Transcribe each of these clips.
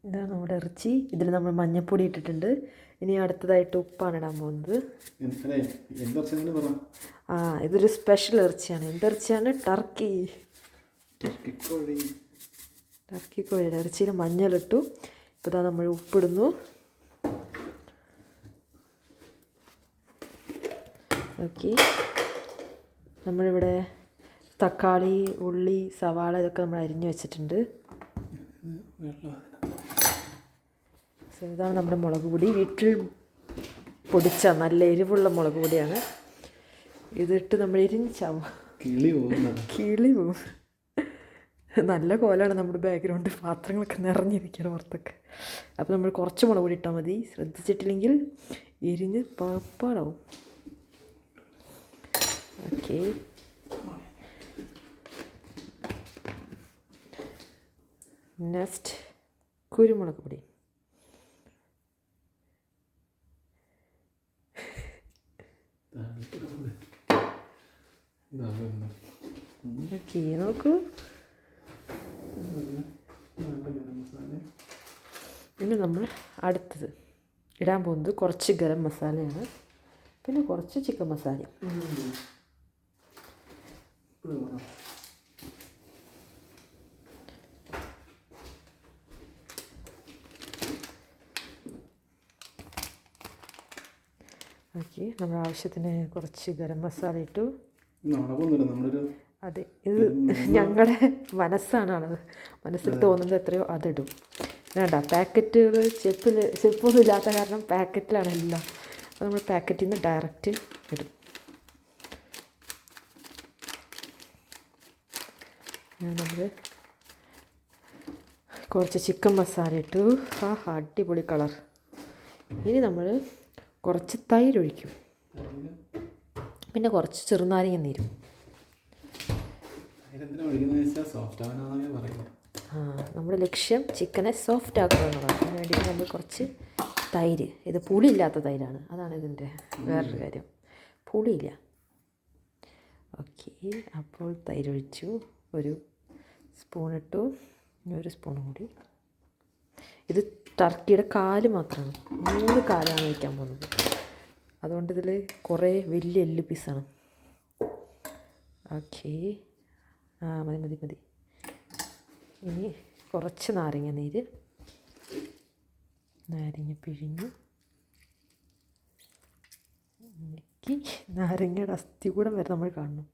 ഇതാണ് നമ്മുടെ ഇറച്ചി. ഇതിൽ നമ്മൾ മഞ്ഞൾപ്പൊടി ഇട്ടിട്ടുണ്ട്. ഇനി അടുത്തതായിട്ട് ഉപ്പാണ് ഇടാൻ പോകുന്നത്. ഇതൊരു സ്പെഷ്യൽ ഇറച്ചിയാണ്. എന്തിറച്ചിയാണ്? ടർക്കി കോഴിയുടെ ഇറച്ചിയിൽ മഞ്ഞളിട്ടു. ഇപ്പോൾ ഇതാ നമ്മൾ ഉപ്പിടുന്നു. ഓക്കെ, നമ്മളിവിടെ തക്കാളി, ഉള്ളി, സവാള ഇതൊക്കെ നമ്മൾ അരിഞ്ഞു വെച്ചിട്ടുണ്ട്. ഇതാണ് നമ്മുടെ മുളക് പൊടി. വീട്ടിൽ പൊടിച്ച നല്ല എരിവുള്ള മുളക് പൊടിയാണ്. ഇതിട്ട് നമ്മൾ എരിഞ്ഞാവും, കിളി പോവും. നല്ല കോലാണ് നമ്മുടെ ബാക്ക്ഗ്രൗണ്ട്. പാത്രങ്ങളൊക്കെ നിറഞ്ഞിരിക്കണം പുറത്തൊക്കെ. അപ്പോൾ നമ്മൾ കുറച്ച് മുളക് പൊടി ഇട്ടാൽ മതി. ശ്രദ്ധിച്ചിട്ടില്ലെങ്കിൽ എരിഞ്ഞ് പാടാവും. ഓക്കെ, നെക്സ്റ്റ് കുരുമുളക് പൊടി. ഓക്കെ, നോക്കൂ. ഇനി നമ്മൾ അടുത്തത് ഇടാൻ പോകുന്നത് കുറച്ച് ഗരം മസാലയാണ്, പിന്നെ കുറച്ച് ചിക്കൻ മസാല. ഓക്കെ, നമ്മുടെ ആവശ്യത്തിന് കുറച്ച് ഗരം മസാല ഇട്ടു. അതെ, ഇത് ഞങ്ങളുടെ മനസ്സാണത്. മനസ്സിൽ തോന്നുന്നത് എത്രയോ അതിടും. വേണ്ട, പാക്കറ്റുകൾ ചെപ്പൊന്നും ഇല്ലാത്ത കാരണം പാക്കറ്റിലാണ് എല്ലാം. അപ്പോൾ നമ്മൾ പാക്കറ്റിൽ നിന്ന് ഡയറക്റ്റ് ഇടും. നമ്മൾ കുറച്ച് ചിക്കൻ മസാല ഇട്ടു. അടിപൊളി കളർ. ഇനി നമ്മൾ കുറച്ച് തൈര് ഒഴിക്കും, പിന്നെ കുറച്ച് ചെറുനാരങ്ങ നീരും. നമ്മുടെ ലക്ഷ്യം ചിക്കനെ സോഫ്റ്റ് ആക്കുക എന്നുള്ളതാണ്. അതിന് വേണ്ടിയിട്ട് നമ്മൾ കുറച്ച് തൈര്, ഇത് പുളിയില്ലാത്ത തൈരാണ്, അതാണ് ഇതിൻ്റെ വേറൊരു കാര്യം. പുളിയില്ല. ഓക്കെ, അപ്പോൾ തൈര് ഒഴിച്ചു. ഒരു സ്പൂണിട്ടു, ഒരു സ്പൂൺ കൂടി. ഇത് ടർക്കിയുടെ കാല് മാത്രമാണ്, 3 കാലാണ് വയ്ക്കാൻ പോകുന്നത്. അതുകൊണ്ട് ഇതിൽ കുറേ വലിയ എല്ല് പീസാണ്. ഓക്കെ, മതി. ഇനി കുറച്ച് നാരങ്ങ നീര്, നാരങ്ങ പിഴിഞ്ഞു. നാരങ്ങയുടെ അസ്ഥി കൂടെ വരെ നമ്മൾ കാണണം.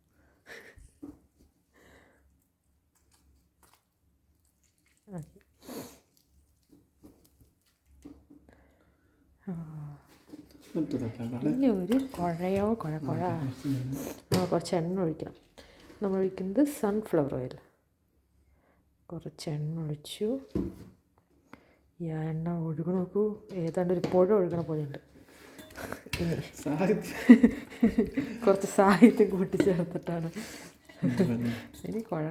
ഇനി ഒരു കുഴ കുറച്ച് എണ്ണ ഒഴിക്കണം. നമ്മൾ ഒഴിക്കുന്നത് സൺഫ്ലവർ ഓയിൽ. കുറച്ച് എണ്ണ ഒഴിച്ചു. ഈ എണ്ണ ഒഴുകി നോക്കൂ, ഏതാണ്ട് ഒരു പുഴ ഒഴുകണ പോലെയുണ്ട്. ഇനി കുറച്ച് സാഹിത്യം കൂട്ടിച്ചേർത്തിട്ടാണ്. ഇനി കുഴ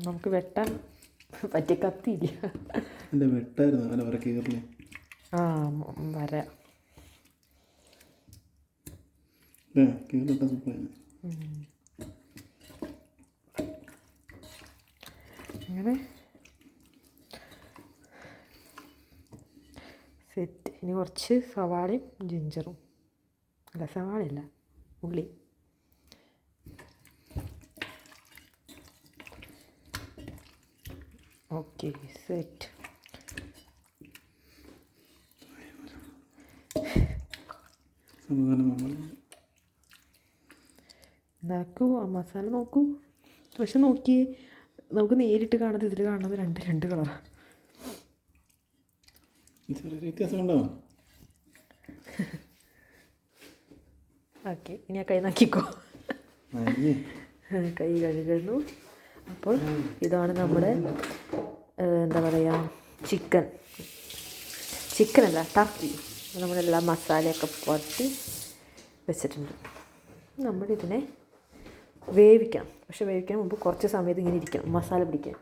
നമുക്ക് വെട്ടാൻ പറ്റിയ കത്തിയില്ല. വര അങ്ങനെ സെറ്റ്. ഇനി കുറച്ച് സവാളയും ജിഞ്ചറും, അല്ല സവാളയല്ല, ഉള്ളി. Okay, set. നോക്കൂ, ആ മസാല നോക്കൂ. പക്ഷെ നോക്കിയേ, നമുക്ക് നേരിട്ട് കാണുന്നത് ഇതിൽ കാണുന്നത് രണ്ട് കളറാണ്. ഓക്കെ, ഇനി ആ കൈ നോക്കിക്കോ. കൈ കഴുകുന്നു. അപ്പോൾ ഇതാണ് നമ്മുടെ എന്താ പറയുക, ചിക്കനല്ല, ടർക്കി. നമ്മളെല്ലാം മസാലയൊക്കെ പുരട്ടി വെച്ചിട്ടുണ്ട്. നമ്മളിതിനെ വേവിക്കാം. പക്ഷെ വേവിക്കാൻ മുമ്പ് കുറച്ച് സമയത്ത് ഇങ്ങനെ ഇരിക്കണം, മസാല പിടിക്കാൻ.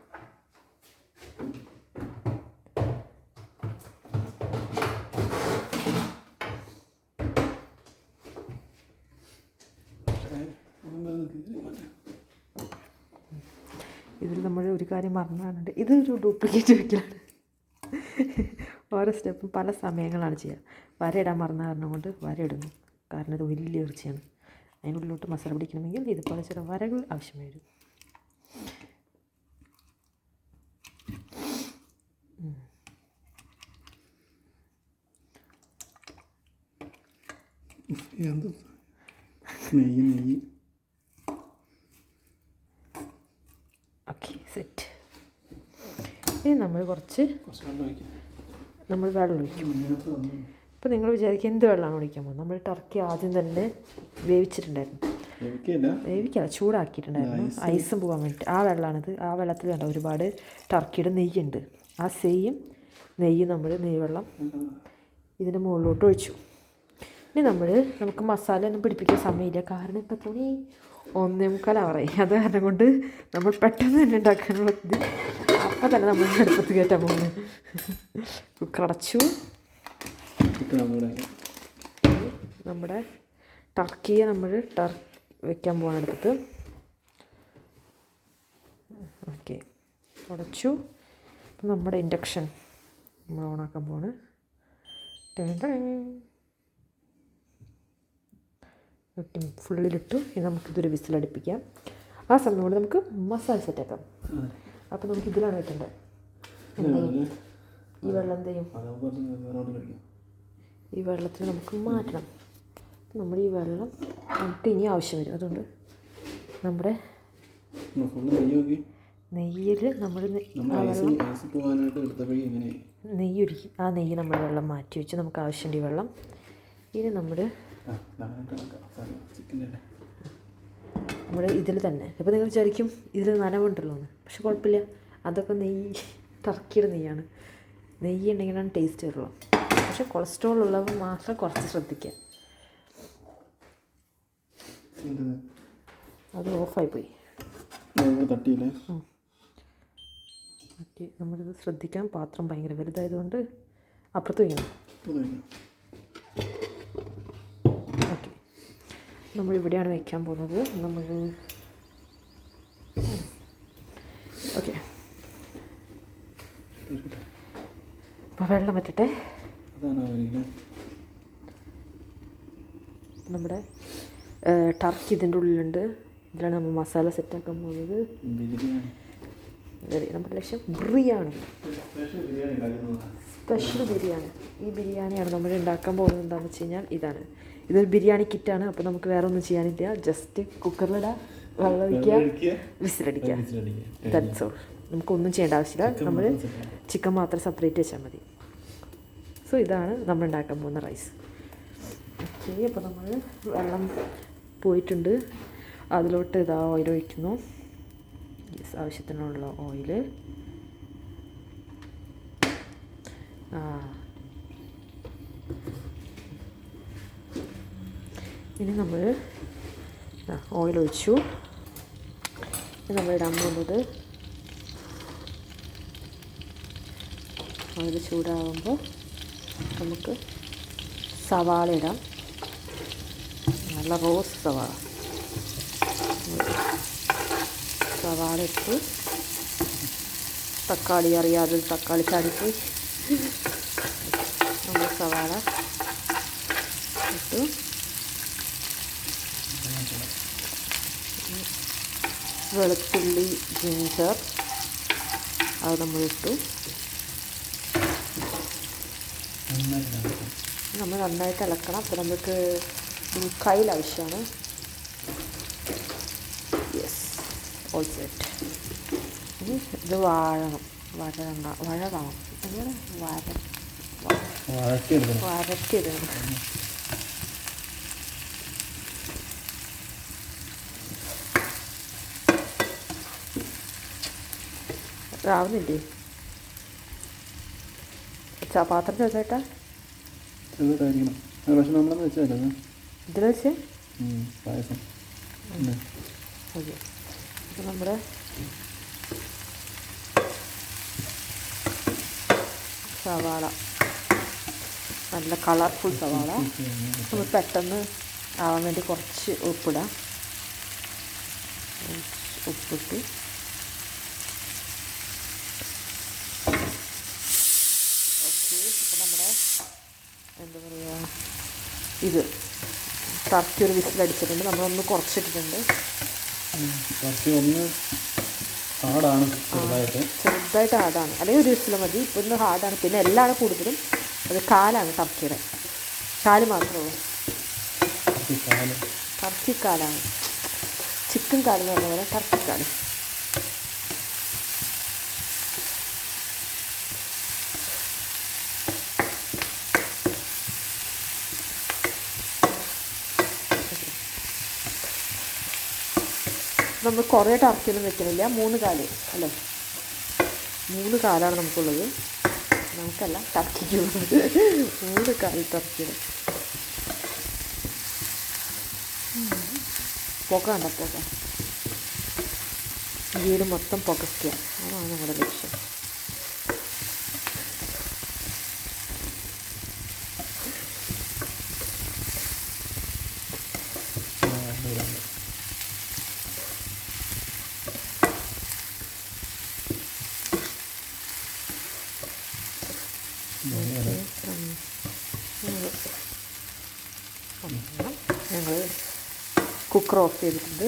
ഇതിൽ നമ്മൾ ഒരു കാര്യം മറന്നാണ്, ഇതൊരു ഡ്യൂപ്ലിക്കേറ്റ് വയ്ക്കലാണ്. ഓരോ സ്റ്റെപ്പും പല സമയങ്ങളാണ് ചെയ്യുക. വരയിടാൻ മറന്ന കാരണം കൊണ്ട് വരയിടുന്നു, കാരണം ഇത് വലിയ ഇറച്ചിയാണ്. അതിനുള്ളിലോട്ട് മസാല പിടിക്കണമെങ്കിൽ ഇതുപോലെ ചില വരകൾ ആവശ്യം വരും. Okay, set. ഇനി നമ്മൾ കുറച്ച് നമ്മൾ വെള്ളം ഒഴിക്കും. ഇപ്പോൾ നിങ്ങൾ വിചാരിക്കുക എന്ത് വെള്ളമാണ് ഒഴിക്കാൻ പോകുന്നത്? നമ്മൾ ടർക്കി ആദ്യം തന്നെ വേവിച്ചിട്ടുണ്ടായിരുന്നു, വേവിക്കല്ല ചൂടാക്കിയിട്ടുണ്ടായിരുന്നു ഐസും പോകാൻ വേണ്ടിയിട്ട്. ആ വെള്ളമാണിത്. ആ വെള്ളത്തിൽ കണ്ട ഒരുപാട് ടർക്കിയുടെ നെയ്യുണ്ട്. ആ സെയിം നെയ്യ് നമ്മൾ നെയ്യ് ഇതിൻ്റെ മുകളിലോട്ട് ഒഴിച്ചു. ഇനി നമുക്ക് മസാല ഒന്നും പിടിപ്പിക്കാൻ സമയമില്ല, കാരണം ഇപ്പം തുണി 1:45 ആവറായി. അത് കാരണം കൊണ്ട് നമ്മൾ പെട്ടെന്ന് തന്നെ ഉണ്ടാക്കാനുള്ള ഇത് അപ്പം തന്നെ നമ്മൾ അടുപ്പത്ത് കയറ്റാൻ പോകുന്നത്. കുക്കറടച്ചു. നമ്മുടെ ടർക്കിയെ നമ്മൾ വെക്കാൻ പോകാൻ അടുപ്പത്ത്. ഓക്കെ, അടച്ചു. അപ്പം നമ്മുടെ ഇൻഡക്ഷൻ നമ്മൾ ഓണാക്കാൻ പോവാണ്. ഓക്കെ, ഫുള്ളിലിട്ടു. ഇനി നമുക്കിതൊരു വിസിലടുപ്പിക്കാം. ആ സമയം കൊണ്ട് നമുക്ക് മസാല സെറ്റാക്കാം. അപ്പോൾ നമുക്ക് ഇതിലാണ് വെക്കേണ്ടത്. ഈ വെള്ളം എന്ത് ചെയ്യും? ഈ വെള്ളത്തിൽ നമുക്ക് മാറ്റണം. നമ്മൾ ഈ വെള്ളം നമുക്ക് ഇനി ആവശ്യം വരും. അതുകൊണ്ട് നമ്മുടെ നെയ്യിൽ നമ്മൾ നെയ്യൊരുക്കി ആ നെയ്യ് നമ്മൾ വെള്ളം മാറ്റി വെച്ച് നമുക്ക് ആവശ്യമുണ്ട് ഈ വെള്ളം. ഇനി നമ്മൾ ഇതിൽ തന്നെ ഇപ്പോൾ നിങ്ങൾ വിചാരിക്കും ഇതിൽ നനവുണ്ടല്ലോ എന്ന്, പക്ഷെ കുഴപ്പമില്ല. അതൊക്കെ ടർക്കിയുടെ നെയ്യാണ്. നെയ്യ് ഉണ്ടെങ്കിലാണ് ടേസ്റ്റ് വരുള്ളൂ. പക്ഷെ കൊളസ്ട്രോൾ ഉള്ളവർ മാത്രം കുറച്ച് ശ്രദ്ധിക്കുക. അത് ഓഫായിപ്പോയി. ഓക്കെ, നമ്മളിത് ശ്രദ്ധിക്കാം. പാത്രം ഭയങ്കര വലുതായതുകൊണ്ട് അപ്പുറത്ത് വയ്ക്കണം. ഓക്കെ, നമ്മളിവിടെയാണ് വയ്ക്കാൻ പോകുന്നത്. ഓക്കെ, അപ്പോൾ വെള്ളം വറ്റട്ടെ. നമ്മുടെ ടർക്കി ഇതിൻ്റെ ഉള്ളിലുണ്ട്. ഇതിലാണ് നമ്മൾ മസാല സെറ്റാക്കാൻ പോകുന്നത്. നമ്മുടെ ലക്ഷ്യം ബിരിയാണി, സ്പെഷ്യൽ ബിരിയാണി. ഈ ബിരിയാണിയാണ് നമ്മൾ ഉണ്ടാക്കാൻ പോകുന്നത്. എന്താണെന്ന് വെച്ച് കഴിഞ്ഞാൽ ഇതൊരു ബിരിയാണി കിറ്റാണ്. അപ്പോൾ നമുക്ക് വേറെ ഒന്നും ചെയ്യാനില്ല. ജസ്റ്റ് കുക്കറിലിടാം, വെള്ളം ഒഴിക്കുക, വിസിലടിക്കുക. That's all. നമുക്കൊന്നും ചെയ്യേണ്ട ആവശ്യമില്ല. നമ്മൾ ചിക്കൻ മാത്രം സെപ്പറേറ്റ് വെച്ചാൽ മതി. സോ ഇതാണ് നമ്മൾ ഉണ്ടാക്കാൻ പോകുന്ന റൈസ്. ഓക്കെ, അപ്പോൾ നമ്മൾ വെള്ളം പോയിട്ടുണ്ട്. അതിലോട്ട് ഓയിൽ ഒഴിക്കുന്നു. ആവശ്യത്തിനുള്ള ഓയിൽ. ഇനി നമ്മൾ ഓയിൽ ഒഴിച്ചു. നമ്മൾ ഇടാൻ പോകുന്നത് ഓയിൽ ചൂടാകുമ്പോൾ നമുക്ക് സവാള ഇടാം. നല്ല റോസ് സവാള ഇട്ട്, തക്കാളി അറിയാതെ തക്കാളി ചാടിപ്പോയി. നമ്മൾ സവാള ഇട്ടു. വെളുത്തുള്ളി, ജിഞ്ചർ അത് നമ്മളിട്ടു. നമ്മൾ നന്നായിട്ട് ഇളക്കണം. അപ്പോൾ നമുക്ക് കയ്യിൽ ആവശ്യമാണ്. Yes, all set. ഇനി ഇത് വഴണം. അങ്ങനെ വരട്ടിയിടണം. ആവുന്നില്ലേ? പാത്രം ചെറുതായിട്ടാ ഇതിൽ വെച്ച് ഓക്കെ. അപ്പോൾ നമ്മുടെ സവാള നല്ല കളർഫുൾ സവാള. നമ്മൾ പെട്ടെന്ന് ആവാൻ വേണ്ടി കുറച്ച് ഉപ്പിടാം. ഉപ്പിട്ട് ഓക്കെ. ഇപ്പം നമ്മുടെ എന്താ പറയുക, ഇത് ടർക്കി ഒരു വിസിലടിച്ചിട്ടുണ്ട്. നമ്മളൊന്ന് കുറച്ചിട്ടിട്ടുണ്ട്. ചെറുതായിട്ട് ഹാർഡാണ്, അല്ലെങ്കിൽ ഒരു വിസിൽ മതി. ഇപ്പം ഒന്ന് ഹാർഡാണ്. പിന്നെ എല്ലാം കൂടുതലും അത് കാലാണ്, ടർക്കിയുടെ കാല് മാത്രമേ ഉള്ളൂ. ടർക്കി കാലാണ്, ചിക്കൻ കാലെന്ന് പറഞ്ഞ പോലെ ടർക്കി കാല്. നമ്മൾ കുറേ ടർക്കിയൊന്നും വെക്കണില്ല. 3 കാല് അല്ലേ, 3 കാലാണ് നമുക്കുള്ളത്. നമുക്കല്ല, ടർക്കിക്ക് 3 കാല് ടർക്കിയുടെ. പുക കണ്ട, പുക വീട് മൊത്തം പുകയ്ക്കുക, അതാണ് നമ്മുടെ ലക്ഷ്യം. ഞങ്ങൾ കുക്കർ ഓഫ് ചെയ്തിട്ടുണ്ട്.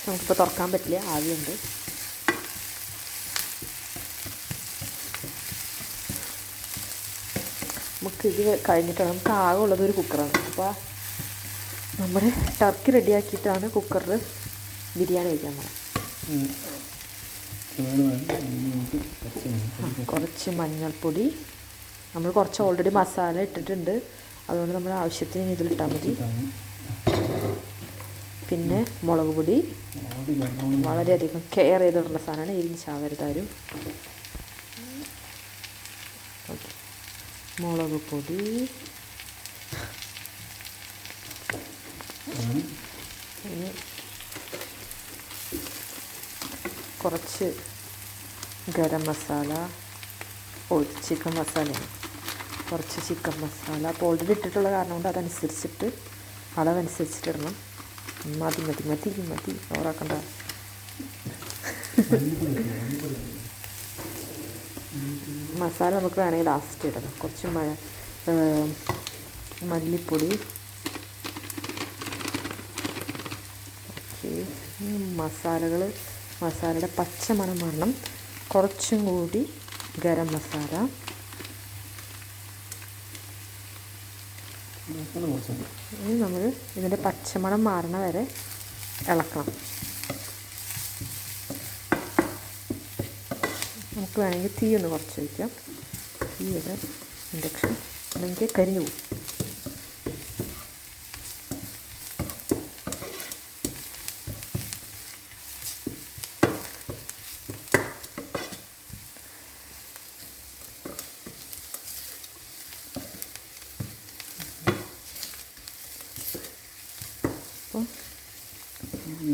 നമുക്കിപ്പോൾ തുറക്കാൻ പറ്റില്ല, ആവിയുണ്ട്. നമുക്കിത് കഴിഞ്ഞിട്ടാണ്, നമുക്ക് ആകെ ഉള്ളത് ഒരു കുക്കറാണ്. അപ്പോൾ നമ്മുടെ ടർക്കി റെഡിയാക്കിയിട്ടാണ് കുക്കറിൽ ബിരിയാണി വയ്ക്കാൻ പോകുന്നത്. കുറച്ച് മഞ്ഞൾപ്പൊടി, നമ്മൾ കുറച്ച് ഓൾറെഡി മസാല ഇട്ടിട്ടുണ്ട്, അതുകൊണ്ട് നമ്മൾ ആവശ്യത്തിന് ഇതിലിട്ടാൽ മതി. പിന്നെ മുളക് പൊടി, വളരെയധികം കെയർ ചെയ്തിട്ടുള്ള സാധനമാണ്, എരിഞ്ഞ് ചാവരുതാരും. ഓക്കെ, മുളക് പൊടി, കുറച്ച് ഗരം മസാല, ചിക്കൻ മസാലയാണ്, കുറച്ച് ചിക്കൻ മസാല. അപ്പോൾ ഓൾറെഡി ഇട്ടിട്ടുള്ള കാരണം കൊണ്ട് അതനുസരിച്ചിട്ട് അളവനുസരിച്ചിട്ട് ഇടണം. മതി മതി മതി മതി, ഓറാക്കണ്ട. മസാല നമുക്ക് വേണമെങ്കിൽ ലാസ്റ്റ് ഇടണം. കുറച്ച് മല്ലിപ്പൊടി. ഓക്കെ, മസാലയുടെ പച്ചമണം വരണം. കുറച്ചും കൂടി ഗരം മസാല. ഇനി നമ്മൾ ഇതിൻ്റെ പച്ചമണം മാറണ വരെ ഇളക്കണം. നമുക്ക് വേണമെങ്കിൽ തീ ഒന്ന് കുറച്ച് വയ്ക്കാം. തീയുടെ ഇൻഡക്ഷൻ അല്ലെങ്കിൽ കരിഞ്ഞു പോകും.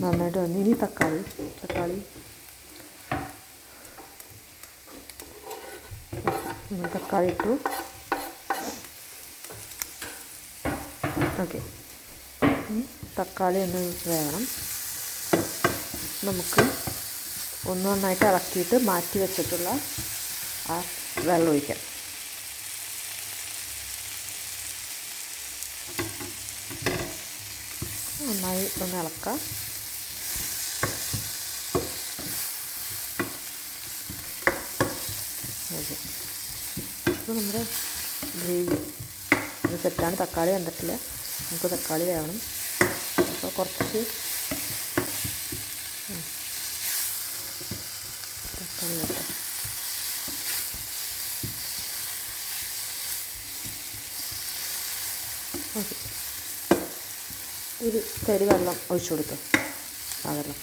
നന്നായിട്ട് വന്നു. ഇനി തക്കാളി ഇട്ടു. ഓക്കെ, തക്കാളി ഒന്ന് വേണം. നമുക്ക് ഒന്ന് നന്നായിട്ട് ഇളക്കിയിട്ട് മാറ്റി വെച്ചിട്ടുള്ള ആ വെള്ളം ഒഴിക്കാം. നന്നായി ഒന്ന് ഇളക്കാം. ഓക്കെ, അപ്പോൾ നമ്മുടെ ഗ്രേവി ഇത് സെറ്റാണ്. തക്കാളി കണ്ടിട്ടില്ല, നമുക്ക് തക്കാളി വേണം. അപ്പോൾ കുറച്ച് തക്കാളി വെക്കാം. ഓക്കെ, ഒരു തരി വെള്ളം ഒഴിച്ചു കൊടുത്തു. ആ വെള്ളം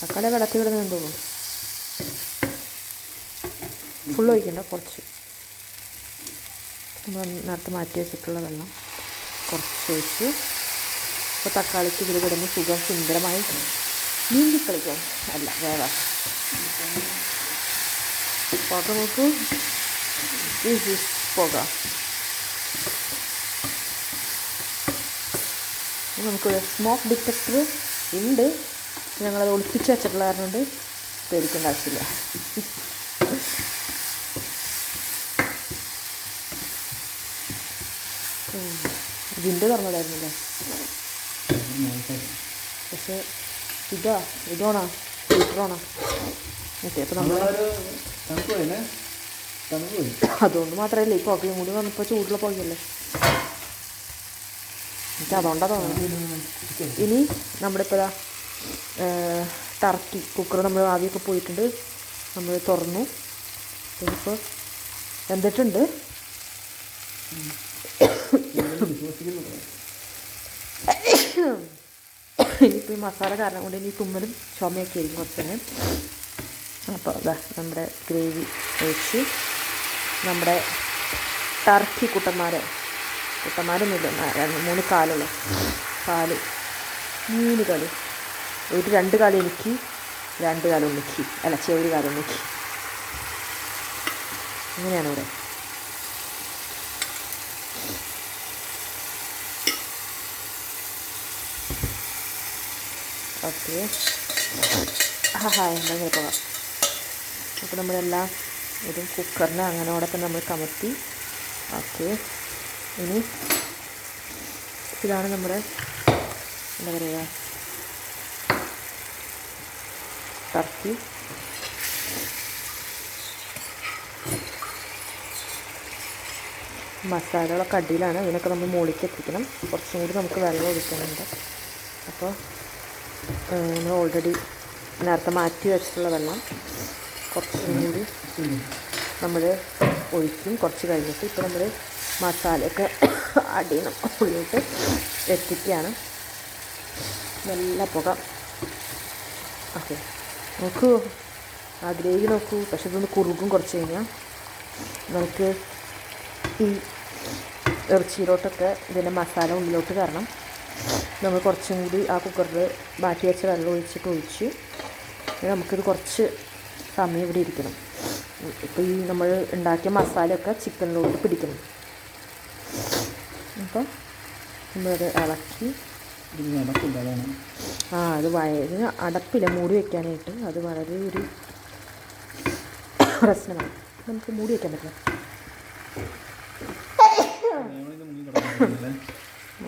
തക്കാളി വെള്ളത്തിൽ വിടുന്നതെന്ന് തോന്നുന്നു. ഫുള്ള് ഒഴിക്കണ്ട, കുറച്ച് നമ്മൾ നേരത്തെ മാറ്റി വെച്ചിട്ടുള്ള വെള്ളം കുറച്ച് ഒഴിച്ച്. അപ്പോൾ തക്കാളിക്ക് ഇതിൽ കിടന്ന് സുന്ദരമായി നീന്തി കളിക്കാം. അല്ല, വേവാം. പുക നോക്കൂ, പുക. നമുക്ക് സ്മോക്ക് ഡിറ്റക്ടർ ഉണ്ട്, ഞങ്ങളത് ഒളിപ്പിച്ച് വെച്ചിട്ടുള്ള കാരണം കൊണ്ട് പേടിക്കേണ്ട ആവശ്യമില്ല. വിൻഡ് തുറന്നതായിരുന്നല്ലേ, പക്ഷേ ഇതോണോ ഹീറ്ററോണോ ഓക്കെ. അപ്പോൾ നമ്മൾ അതുകൊണ്ട് മാത്രമല്ല ഈ പുകയും കൂടി വന്നപ്പോൾ ചൂടുള്ള പുകയല്ലേ, എനിക്ക് അതുകൊണ്ടാണ് തോന്നുന്നത്. ഇനി നമ്മുടെ ഇപ്പോൾ ടർക്കി കുക്കർ നമ്മൾ ആവിയൊക്കെ പോയിട്ടുണ്ട്, നമ്മൾ തുറന്നു. ഇപ്പോൾ വെന്തിട്ടുണ്ട്. ഇനിയിപ്പോൾ ഈ മസാല കാരണം കൊണ്ട് ഇനി തുമ്മലും ചുമയൊക്കെ ആയിരിക്കും കുറച്ച് തന്നെ. അപ്പോൾ അതാ നമ്മുടെ ഗ്രേവി ഒഴിച്ച് നമ്മുടെ ടർക്കി കുട്ടന്മാരൊന്നുമില്ല, 3 കാലുള്ള കാല്, 3 കാല്, 2 കാല് എനിക്ക്, 2 കാലം ഉണ്ണിക്ക്, അല്ല ചെറിയ കാലം ഉണ്ണിക്ക്, അങ്ങനെയാണ് ഇവിടെ. ഓക്കെ, എന്തെങ്കിലും പോകാം. അപ്പോൾ നമ്മളെല്ലാം ഇതും കുക്കറിന് അങ്ങനെയോടൊക്കെ നമ്മൾ കമത്തി. ഓക്കെ, ഇനി ഇതാണ് നമ്മുടെ എന്താ പറയുക ടർക്കി. മസാലകളൊക്കെ അടിയിലാണ്, ഇതിനൊക്കെ നമ്മൾ മുകളിലേക്ക് എത്തിക്കണം. കുറച്ചും കൂടി നമുക്ക് വെള്ളം ഒഴിക്കാനുണ്ട്. അപ്പോൾ നമ്മൾ ഓൾറെഡി നേരത്തെ മാറ്റി വെച്ചിട്ടുള്ള വെള്ളം കുറച്ചും കൂടി നമ്മൾ ഒഴിക്കും കുറച്ച് കഴിഞ്ഞിട്ട്. ഇപ്പോൾ നമ്മൾ മസാലയൊക്കെ അടിയണം ഉള്ളിലോട്ട് എത്തിക്കുകയാണ്. നല്ല പുക. ഓക്കെ, നോക്കൂ ആ ഗ്രേവി നോക്കൂ. പക്ഷെ ഇതൊന്ന് കുറുകും കുറച്ച് കഴിഞ്ഞാൽ. നമുക്ക് ഈ ഇറച്ചിയിലോട്ടൊക്കെ ഇതിൻ്റെ മസാല ഉള്ളിലോട്ട് കയറണം. നമ്മൾ കുറച്ചും കൂടി ആ കുക്കറിൽ ബാക്കി വെച്ച വെള്ളം ഒഴിച്ച് നമുക്കിത് കുറച്ച് സമയം ഇവിടെ ഇരിക്കണം. ഇപ്പോൾ ഈ നമ്മൾ ഉണ്ടാക്കിയ മസാലയൊക്കെ ചിക്കനിലോട്ട് പിടിക്കണം. അപ്പം നമ്മളത് ഇളക്കി അത് വയറിന് അടപ്പില്ല മൂടി വയ്ക്കാനായിട്ട്. അത് വളരെ ഒരു പ്രശ്നമാണ്. നമുക്ക് മൂടി വയ്ക്കാൻ പറ്റില്ല.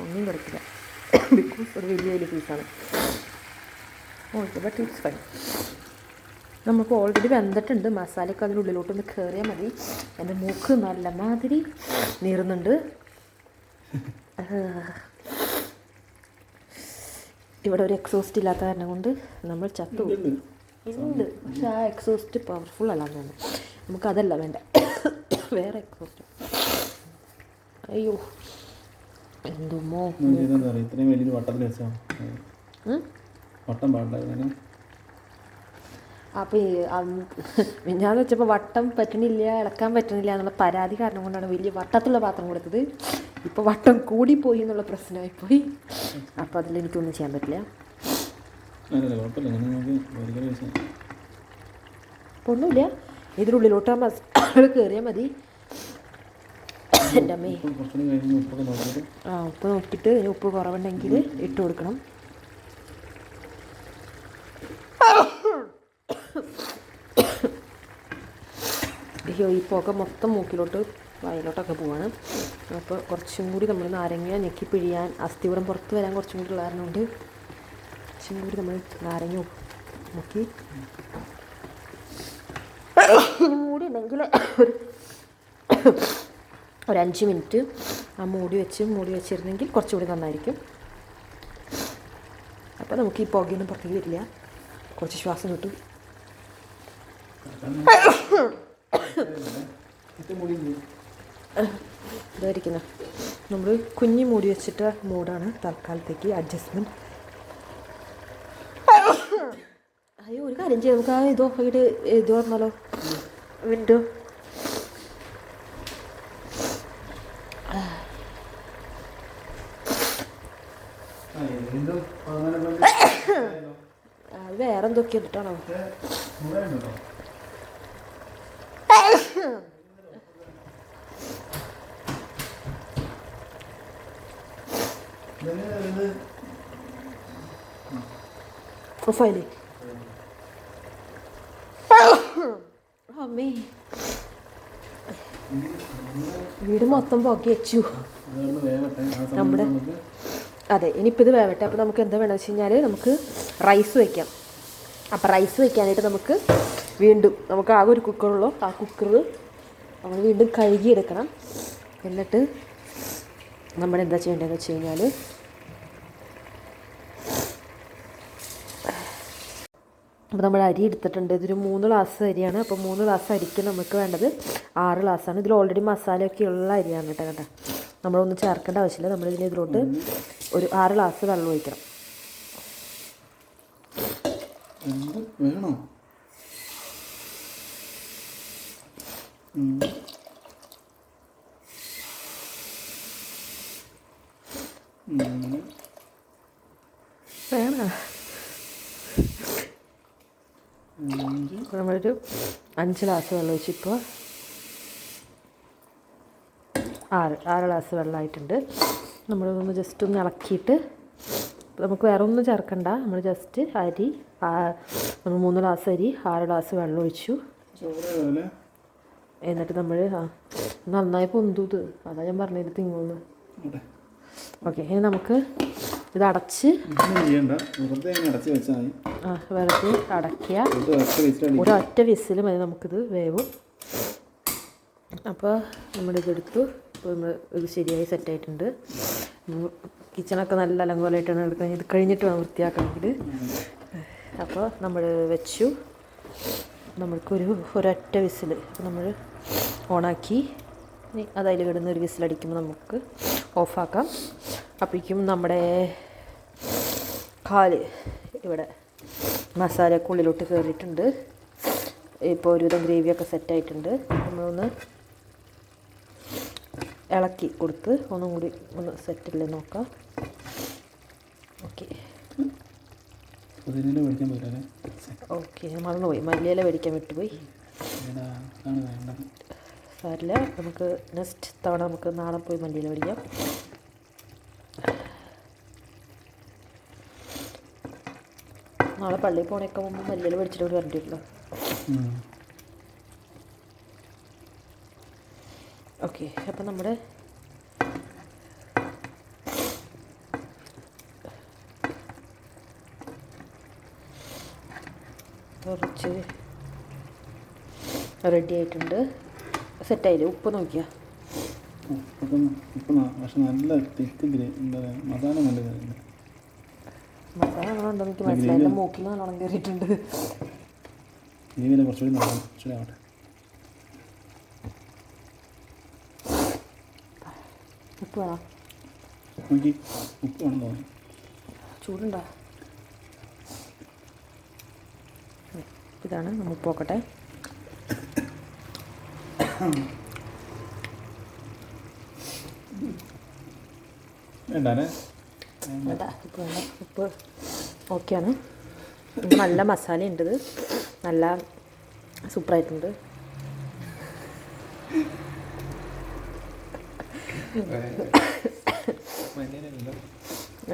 ഒന്നും കിടക്കില്ല, ബിക്കോസ് ഒരു വലിയ പീസാണ്. Okay, but it's fine. നമുക്ക് ഓൾറെഡി വെന്തിട്ടുണ്ട്. മസാലയൊക്കെ അതിനുള്ളിലോട്ടൊന്ന് കയറിയാൽ മതി. എൻ്റെ മൂക്ക് നല്ല മാതിരി നീറുന്നുണ്ട്. ഇവിടെ ഒരു എക്സോസ്റ്റ് ഇല്ലാത്ത കാരണം കൊണ്ട് നമ്മൾ ചത്തു ഉണ്ട്. പക്ഷെ ആ എക്സോസ്റ്റ് പവർഫുൾ അല്ലാന്ന് തോന്നുന്നു. നമുക്കതല്ല വേണ്ട, വേറെ എക്സോസ്റ്റ്. അയ്യോ എന്തുമോ അപ്പോൾ ഞാൻ വെച്ചപ്പോൾ വട്ടം പറ്റണില്ല, ഇളക്കാൻ പറ്റണില്ല എന്നുള്ള പരാതി കാരണം കൊണ്ടാണ് വലിയ വട്ടത്തുള്ള പാത്രം കൊടുത്തത്. ഇപ്പോൾ വട്ടം കൂടിപ്പോയി എന്നുള്ള പ്രശ്നമായിപ്പോയി. അപ്പോൾ അതിലെനിക്കൊന്നും ചെയ്യാൻ പറ്റില്ല. അപ്പോൾ ഒന്നുമില്ല, ഇതിനുള്ളിലോട്ട് ആ മസാല കയറിയാൽ മതി. എൻ്റെ അമ്മേ, ഉപ്പ് നോക്കിയിട്ട് ഉപ്പ് കുറവുണ്ടെങ്കിൽ ഇട്ട് കൊടുക്കണം. അയ്യോ, ഈ പുക മൊത്തം മൂക്കിലോട്ട് വയലോട്ടൊക്കെ പോവാണ്. അപ്പോൾ കുറച്ചും കൂടി നമ്മൾ നാരങ്ങ ഞെക്കി പിഴിയാൻ, അസ്ഥിവരം പുറത്ത് വരാൻ കുറച്ചും കൂടി ഉള്ള കാരണം കൊണ്ട് കുറച്ചും കൂടി നമ്മൾ നാരങ്ങ നോക്കി മൂടി ഉണ്ടെങ്കിൽ ഒരു 5 മിനിറ്റ് ആ മൂടി വെച്ചിരുന്നെങ്കിൽ കുറച്ചുകൂടി നന്നായിരിക്കും. അപ്പോൾ നമുക്ക് ഈ പുകയൊന്നും പുറത്തേക്ക് വരില്ല, കുറച്ച് ശ്വാസം കിട്ടും. ഇതായിരിക്കുന്ന നമ്മൾ കുഞ്ഞി മൂടി വെച്ചിട്ട് മൂടാണ് തൽക്കാലത്തേക്ക് അഡ്ജസ്റ്റ്മെൻറ്റ്. അയ്യോ, ഒരു കാര്യം ചെയ്യാം, നമുക്ക് ആ ഇത് പറഞ്ഞാലോ, വിൻഡോ. അത് വേറെ എന്തൊക്കെ ഇട്ടിട്ടാണോ? ഓഫായില്ലേ? അമ്മേ, വീട് മൊത്തം പൊക്കി വെച്ചു നമ്മുടെ. അതെ, ഇനിയിപ്പോൾ ഇത് വേവട്ടെ. അപ്പോൾ നമുക്ക് എന്താ വേണമെന്ന് വെച്ച് കഴിഞ്ഞാൽ നമുക്ക് റൈസ് വയ്ക്കാം. അപ്പോൾ റൈസ് വയ്ക്കാനായിട്ട് നമുക്ക് വീണ്ടും നമുക്ക് ആകെ ഒരു കുക്കറുള്ളൂ. ആ കുക്കർ നമ്മൾ വീണ്ടും കഴുകിയെടുക്കണം. എന്നിട്ട് നമ്മളെന്താ ചെയ്യേണ്ടതെന്ന് വെച്ച് കഴിഞ്ഞാൽ അപ്പോൾ നമ്മൾ അരി എടുത്തിട്ടുണ്ട്. ഇതൊരു 3 ഗ്ലാസ് അരിയാണ്. അപ്പോൾ 3 ഗ്ലാസ് അരിക്ക് നമുക്ക് വേണ്ടത് 6 ഗ്ലാസ്സാണ്. ഇതിൽ ഓൾറെഡി മസാലയൊക്കെ ഉള്ള അരിയാണ് കേട്ടോ. കേട്ടോ, നമ്മളൊന്നും ചേർക്കേണ്ട ആവശ്യമില്ല. ഇതിലോട്ട് ഒരു 6 ഗ്ലാസ് വെള്ളം ഒഴിക്കണം. വേണോ? വേണോ? നമ്മളൊരു 5 ഗ്ലാസ് വെള്ളം ഒഴിച്ച് ഇപ്പോൾ 6 ഗ്ലാസ് വെള്ളമായിട്ടുണ്ട്. നമ്മളൊന്ന് ജസ്റ്റ് ഒന്ന് ഇളക്കിയിട്ട് നമുക്ക് വേറെ ഒന്നും ചേർക്കണ്ട. നമ്മൾ ജസ്റ്റ് അരി നമ്മൾ 3 ഗ്ലാസ് അരി 6 ഗ്ലാസ് വെള്ളം ഒഴിച്ചു. എന്നിട്ട് നമ്മൾ നന്നായി പൊന്തൂത്. അതാ ഞാൻ പറഞ്ഞത് തിങ്ങൂന്ന്. ഓക്കെ, ഇനി നമുക്ക് ഇത് അടച്ച് വെറുതെ അടയ്ക്കുക. ഒരൊറ്റ വിസിൽ മതി, നമുക്കിത് വേവും. അപ്പോൾ നമ്മളിതെടുത്തു. ഇപ്പോൾ നമ്മൾ ഇത് ശരിയായി സെറ്റായിട്ടുണ്ട്. കിച്ചണൊക്കെ നല്ല അലങ്കോലമായിട്ടാണ് എടുക്കുന്നത്. ഇത് കഴിഞ്ഞിട്ട് വേണം വൃത്തിയാക്കണമെങ്കിൽ. അപ്പോൾ നമ്മൾ വെച്ചു. നമ്മൾക്കൊരു ഒരൊറ്റ വിസിൽ. അപ്പോൾ നമ്മൾ ഓണാക്കി അതിൽ കിടന്ന് ഒരു വിസിലടിക്കുമ്പോൾ നമുക്ക് ഓഫാക്കാം. അപ്പോഴേക്കും നമ്മുടെ കാല് ഇവിടെ മസാലയൊക്കെ ഉള്ളിലോട്ട് കയറിയിട്ടുണ്ട്. ഇപ്പോൾ ഒരുവിധം ഗ്രേവിയൊക്കെ സെറ്റായിട്ടുണ്ട്. നമ്മളൊന്ന് ഇളക്കി കൊടുത്ത് ഒന്നും കൂടി ഒന്ന് സെറ്റില്ലേ നോക്കാം. ഓക്കെ ഓക്കെ, മറന്നുപോയി, മല്ലിയില മേടിക്കാൻ വിട്ടുപോയി. സാരില്ല, നമുക്ക് നെക്സ്റ്റ് തവണ നമുക്ക് നാളെ പോയി മല്ലിയില മേടിക്കാം. നാളെ പള്ളിയിൽ പോണേക്കെ മുമ്പ് മല്ലിയില മേടിച്ചിട്ട് കൂടി വരണ്ടിട്ടുള്ളൂ. ഓക്കെ, അപ്പം നമ്മുടെ കുറച്ച് റെഡി ആയിട്ടുണ്ട്. സെറ്റായില്ലേ? ഉപ്പ് നോക്കിയാ മസാല നല്ലോണം എനിക്ക് മനസ്സിലായില്ല. മൂക്കിൽ നല്ലോണം കയറിയിട്ടുണ്ട്. ഉപ്പ് വേണം? ചൂടുണ്ടോ? ഇതാണ് നമ്മൾ ഉപ്പ് നോക്കട്ടെ. ഉപ്പ് ഓക്കെയാണ്. നല്ല മസാലയുണ്ട്. ഇത് നല്ല സൂപ്പറായിട്ടുണ്ട്.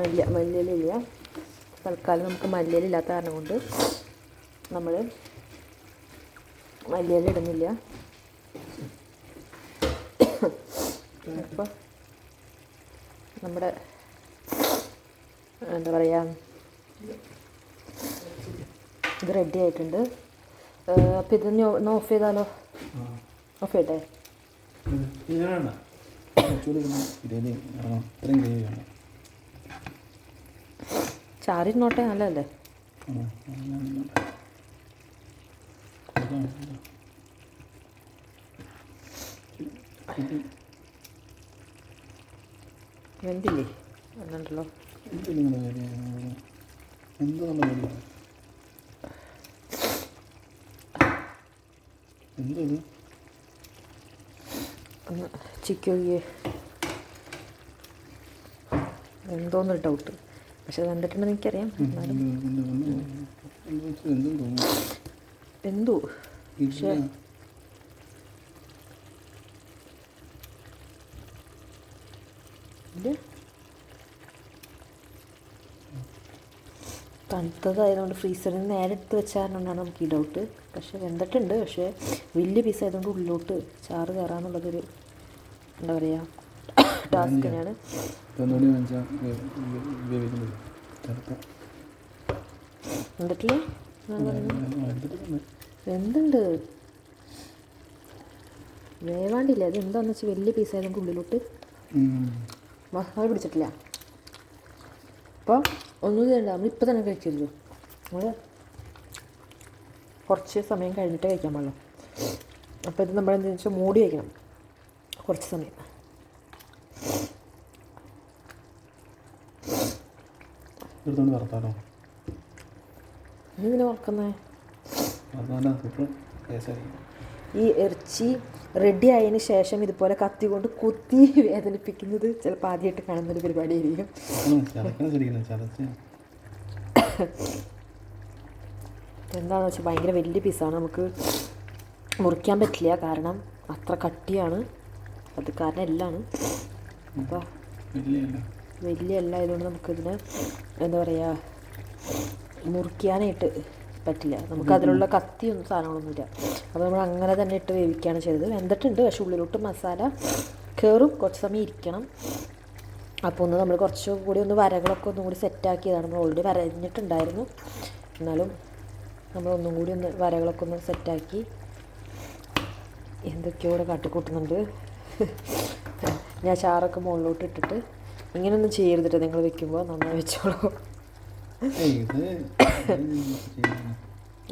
ഇല്ല, മല്ലിയിലില്ല. തൽക്കാലം നമുക്ക് മല്ലിയിലില്ലാത്ത കാരണം കൊണ്ട് നമ്മൾ മല്ലിയില ഇടുന്നില്ല. അപ്പോൾ നമ്മുടെ എന്താ പറയുക, ഇത് റെഡി ആയിട്ടുണ്ട്. അപ്പം ഇതൊന്ന് ഓഫ് ചെയ്താലോ? ഓഫ് ചെയ്യട്ടെ? ചാറിരുന്നോട്ടെ, നല്ലതല്ലേ? വെന്തില്ലേ? എന്നുണ്ടല്ലോ. ഒന്ന് ചിക്കോയെ എന്തോന്നൊരു ഡൗട്ട്. പക്ഷെ അത് കണ്ടിട്ടുണ്ടെന്ന് എനിക്കറിയാം. എന്തോ പക്ഷേ തണുത്തതായതുകൊണ്ട് ഫ്രീസറിൽ നിന്ന് നേരെ എടുത്ത് വെച്ചാൽ നമുക്ക് ഈ ഡൗട്ട്. പക്ഷേ വെന്തിട്ടുണ്ട്. പക്ഷേ വലിയ പീസ് ആയതുകൊണ്ട് ഉള്ളിലോട്ട് ചാറ് കയറാന്നുള്ളതൊരു എന്താ പറയുക ടാസ്ക് തന്നെയാണ്. വെന്തിട്ടില്ല വെന്തുണ്ട്, വേവാണ്ടില്ല. അത് എന്താണെന്ന് വെച്ചാൽ വലിയ പീസ് ആയതുകൊണ്ട് ഉള്ളിലോട്ട് മസാല പിടിച്ചിട്ടില്ല. അപ്പോൾ ഒന്നും ചെയ്യണ്ട, നമ്മളിപ്പോൾ തന്നെ കഴിക്കരുത്. നമ്മൾ കുറച്ച് സമയം കഴിഞ്ഞിട്ട് കഴിക്കാൻ പാടുള്ളൂ. അപ്പോൾ ഇത് നമ്മൾ എന്താണെന്ന് വെച്ചാൽ മൂടി വയ്ക്കണം കുറച്ച് സമയം. ഇതിനെ വറക്കുന്നേ ഈ ഇറച്ചി റെഡി ആയതിന് ശേഷം ഇതുപോലെ കത്തി കൊണ്ട് കുത്തി വേദനിപ്പിക്കുന്നത് ചിലപ്പോൾ ആദ്യമായിട്ട് കാണുന്നൊരു പരിപാടിയായിരിക്കും. എന്താണെന്ന് വെച്ചാൽ ഭയങ്കര വലിയ പീസാണ്, നമുക്ക് മുറിക്കാൻ പറ്റില്ല കാരണം അത്ര കട്ടിയാണ്. അത് കാരണം എല്ലാമാണ്. അപ്പോൾ വലിയ എല്ലാം ആയതുകൊണ്ട് നമുക്കിതിന് എന്താ പറയുക മുറിക്കാനായിട്ട് പറ്റില്ല. നമുക്ക് അതിലുള്ള കത്തിയൊന്നും സാധനങ്ങളൊന്നുമില്ല. അപ്പോൾ നമ്മൾ അങ്ങനെ തന്നെ ഇട്ട് വേവിക്കുകയാണ് ചെയ്തത്. വെന്തിട്ടുണ്ട്, പക്ഷേ ഉള്ളിലോട്ട് മസാല കയറും, കുറച്ച് സമയം ഇരിക്കണം. അപ്പോൾ ഒന്ന് നമ്മൾ കുറച്ചും കൂടി വരകളൊക്കെ ഒന്നും കൂടി സെറ്റാക്കിയതാണ്. നമ്മൾ ഓൾറെഡി വരഞ്ഞിട്ടുണ്ടായിരുന്നു, എന്നാലും നമ്മളൊന്നും കൂടി വരകളൊക്കെ ഒന്ന് സെറ്റാക്കി. എന്തൊക്കെയോ ഇവിടെ കാട്ടിക്കൂട്ടുന്നുണ്ട്. ഞാൻ ചാറൊക്കെ മുകളിലോട്ട് ഇട്ടിട്ട് ഇങ്ങനെയൊന്നും ചെയ്യരുതിട്ട് നിങ്ങൾ വെക്കുമ്പോൾ നന്നായി വെച്ചോളൂ.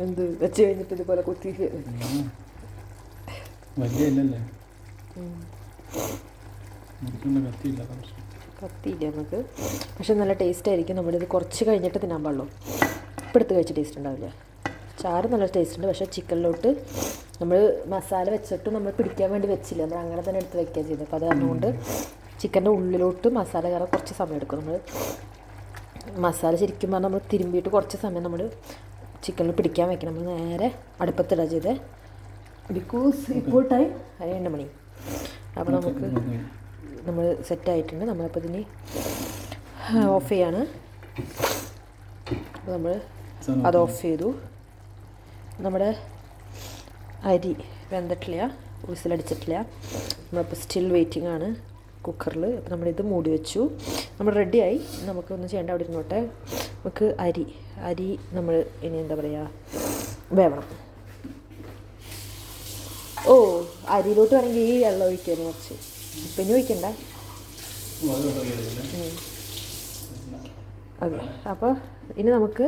എന്ത് വെച്ച് കഴിഞ്ഞിട്ട് ഇതുപോലെ കുത്തി കത്തിയില്ല നമുക്ക്. പക്ഷെ നല്ല ടേസ്റ്റ് ആയിരിക്കും. നമ്മളിത് കുറച്ച് കഴിഞ്ഞിട്ട് തിന്നാൻ പാടുള്ളൂ. ഇപ്പം എടുത്ത് കഴിച്ച ടേസ്റ്റ് ഉണ്ടാവില്ല. ചാറ് നല്ല ടേസ്റ്റ് ഉണ്ട്, പക്ഷേ ചിക്കനിലോട്ട് നമ്മൾ മസാല വെച്ചിട്ട് നമ്മൾ പിടിക്കാൻ വേണ്ടി വെച്ചില്ല, നമ്മൾ അങ്ങനെ തന്നെ എടുത്ത് വെക്കുക ചെയ്തത്. അപ്പോൾ അത് കാരണം കൊണ്ട് ചിക്കൻ്റെ ഉള്ളിലോട്ട് മസാല കയറാൻ കുറച്ച് സമയം എടുക്കും. നമ്മൾ മസാല ശരിക്കും പറഞ്ഞാൽ നമ്മൾ തിരുമ്പിയിട്ട് കുറച്ച് സമയം നമ്മൾ ചിക്കനിൽ പിടിക്കാൻ വെക്കണം. നമ്മൾ നേരെ അടുപ്പത്തിടുക ചെയ്തത്. ബിക്കോസ് ഇപ്പോൾ ടൈം 2 മണി. അപ്പോൾ നമുക്ക് നമ്മൾ സെറ്റായിട്ടുണ്ട്. നമ്മളപ്പോൾ ഇതിന് ഓഫ് ചെയ്യാണ്. അപ്പോൾ നമ്മൾ അത് ഓഫ് ചെയ്തു. നമ്മുടെ അരി വെന്തിട്ടില്ല, വിസിലടിച്ചിട്ടില്ല. നമ്മളിപ്പോൾ സ്റ്റിൽ വെയിറ്റിംഗ് ആണ് കുക്കറിൽ. അപ്പോൾ നമ്മളിത് മൂടി വെച്ചു. നമ്മൾ റെഡിയായി. നമുക്കൊന്നും ചെയ്യേണ്ട, അവിടെ ഇരുന്നോട്ടെ. നമുക്ക് അരി നമ്മൾ ഇനി എന്താ പറയുക വേവണം. ഓ, അരിയിലോട്ട് വേണമെങ്കിൽ ഈ വെള്ളം ഒഴിക്കായിരുന്നു കുറച്ച്. ഇപ്പം ഇനി ഒഴിക്കണ്ട. അതെ, അപ്പോൾ ഇനി നമുക്ക്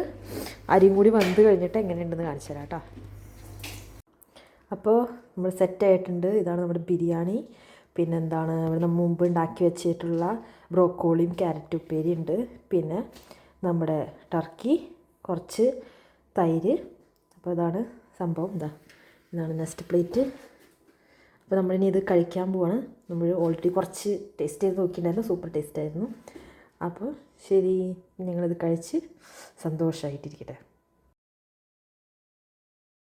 അരിയും കൂടി വന്ന് കഴിഞ്ഞിട്ട് എങ്ങനെയുണ്ടെന്ന് കാണിച്ചു തരാം കേട്ടോ. അപ്പോൾ നമ്മൾ സെറ്റായിട്ടുണ്ട്. ഇതാണ് നമ്മുടെ ബിരിയാണി. പിന്നെന്താണ്, നമ്മൾ മുമ്പ് ഉണ്ടാക്കി വെച്ചിട്ടുള്ള ബ്രോക്കോളിയും ക്യാരറ്റ് ഉപ്പേരി ഉണ്ട്. പിന്നെ നമ്മുടെ ടർക്കി, കുറച്ച് തൈര്. അപ്പോൾ ഇതാണ് സംഭവം. ഇതാണ് നെക്സ്റ്റ് പ്ലേറ്റ്. അപ്പോൾ നമ്മളിനി ഇത് കഴിക്കാൻ പോവാണ്. നമ്മൾ ഓൾറെഡി കുറച്ച് ടേസ്റ്റ് ചെയ്ത് നോക്കിയിട്ടുണ്ടായിരുന്നു, സൂപ്പർ ടേസ്റ്റ് ആയിരുന്നു. അപ്പോൾ ശരി, നിങ്ങളിത് കഴിച്ച് സന്തോഷമായിട്ടിരിക്കട്ടെ.